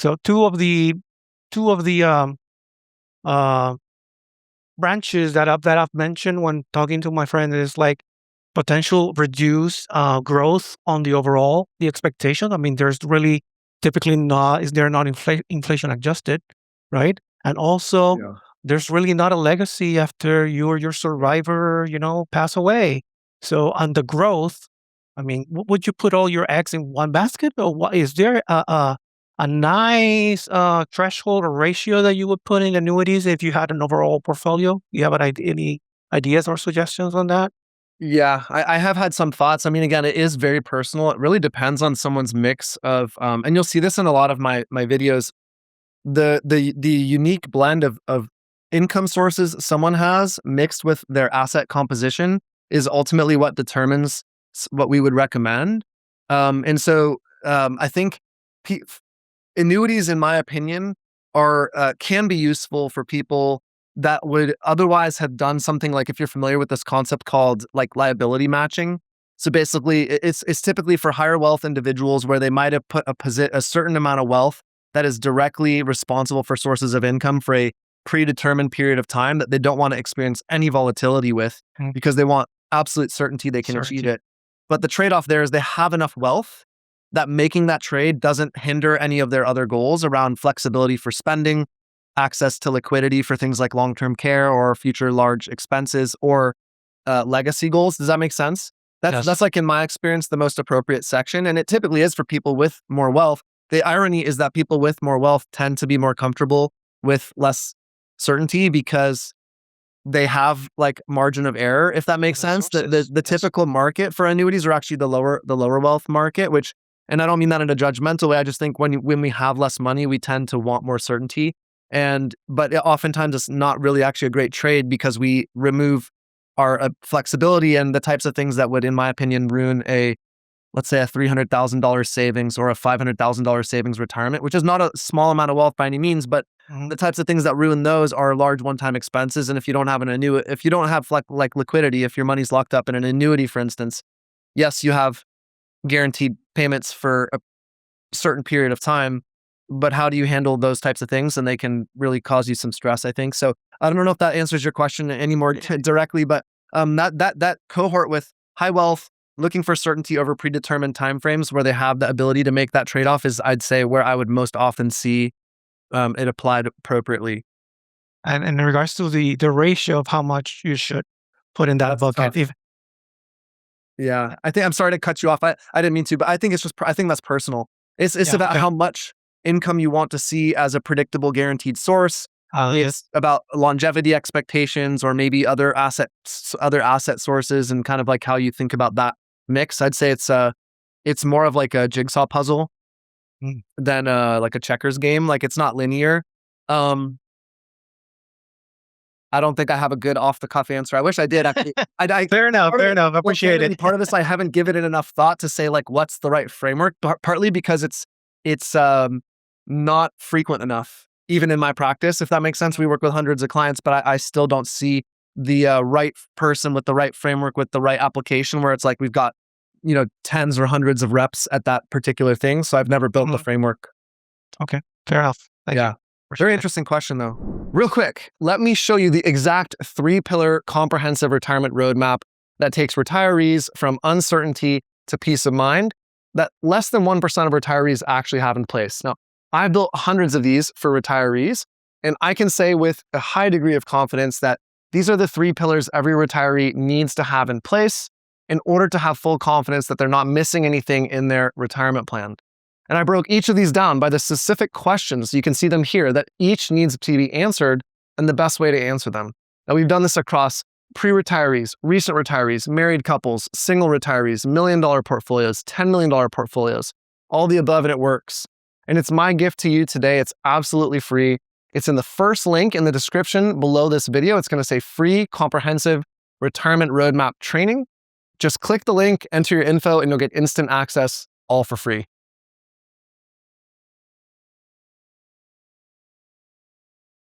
So two of the uh, branches that I've mentioned when talking to my friend is like potential reduce growth on the expectation. I mean, there's really typically not is they're not inflation adjusted, right? And also Yeah. there's really not a legacy after your survivor, pass away. So on the growth, I mean, would you put all your eggs in one basket, or what is there a nice threshold or ratio that you would put in annuities if you had an overall portfolio? You have any ideas or suggestions on that? Yeah, I have had some thoughts. I mean, again, it is very personal. It really depends on someone's mix of, and you'll see this in a lot of my videos. The unique blend of income sources someone has mixed with their asset composition is ultimately what determines what we would recommend. I think pe- annuities, in my opinion, are can be useful for people that would otherwise have done something like, if you're familiar with this concept called like liability matching. So basically, it's typically for higher wealth individuals where they might have put a certain amount of wealth that is directly responsible for sources of income for a predetermined period of time that they don't want to experience any volatility with, Mm, because they want absolute certainty they can achieve certainty. it. But the trade-off there is they have enough wealth that making that trade doesn't hinder any of their other goals around flexibility for spending, access to liquidity for things like long-term care or future large expenses, or legacy goals. Does that make sense? That's Yes. like, in my experience, the most appropriate section, and it typically is for people with more wealth. The irony is that people with more wealth tend to be more comfortable with less certainty because they have like margin of error, if that makes sense. The the, Resources. the Yes. typical market for annuities are actually the lower wealth market, which, and I don't mean that in a judgmental way. I just think when we have less money, we tend to want more certainty. But oftentimes it's not really actually a great trade because we remove our flexibility and the types of things that would, in my opinion, ruin let's say a $300,000 savings or a $500,000 savings retirement, which is not a small amount of wealth by any means, but Mhm. the types of things that ruin those are large one-time expenses. And if you don't have if you don't have like liquidity, if your money's locked up in an annuity, for instance, yes, you have guaranteed payments for a certain period of time, but how do you handle those types of things? And they can really cause you some stress, I think. So I don't know if that answers your question any more directly, but that cohort with high wealth, looking for certainty over predetermined timeframes where they have the ability to make that trade-off is, I'd say, where I would most often see it applied appropriately. And in regards to the ratio of how much you should put in that That's bucket, tough. if Yeah, I think, I'm sorry to cut you off. I didn't mean to, but I think it's just, I think that's personal. It's yeah, about okay. how much income you want to see as a predictable guaranteed source. Yes. It's about longevity expectations or maybe other asset sources, and kind of like how you think about that mix. I'd say it's more of like a jigsaw puzzle Mm. than like a checkers game. Like, it's not linear. Um I don't think I have a good off the cuff answer. I wish I did. Actually, I Fair enough, part of fair it, enough. well, Appreciate it. candidly, part of this I haven't given it enough thought to say like what's the right framework. Partly because it's not frequent enough, even in my practice. If that makes sense, we work with hundreds of clients, but I still don't see the right person with the right framework with the right application where it's like we've got tens or hundreds of reps at that particular thing. So I've never built the Mhm. framework. Okay, fair enough. Thank you. Yeah. Very Appreciate it. interesting question, though. Real quick, let me show you the exact three-pillar comprehensive retirement roadmap that takes retirees from uncertainty to peace of mind that less than 1% of retirees actually have in place. Now, I built hundreds of these for retirees, and I can say with a high degree of confidence that these are the three pillars every retiree needs to have in place in order to have full confidence that they're not missing anything in their retirement plan. And I broke each of these down by the specific questions. You can see them here that each needs to be answered and the best way to answer them. Now, we've done this across pre-retirees, recent retirees, married couples, single retirees, $1 million portfolios, $10 million portfolios, all the above, and it works. And it's my gift to you today. It's absolutely free. It's in the first link in the description below this video. It's going to say free comprehensive retirement roadmap training. Just click the link, enter your info, and you'll get instant access all for free.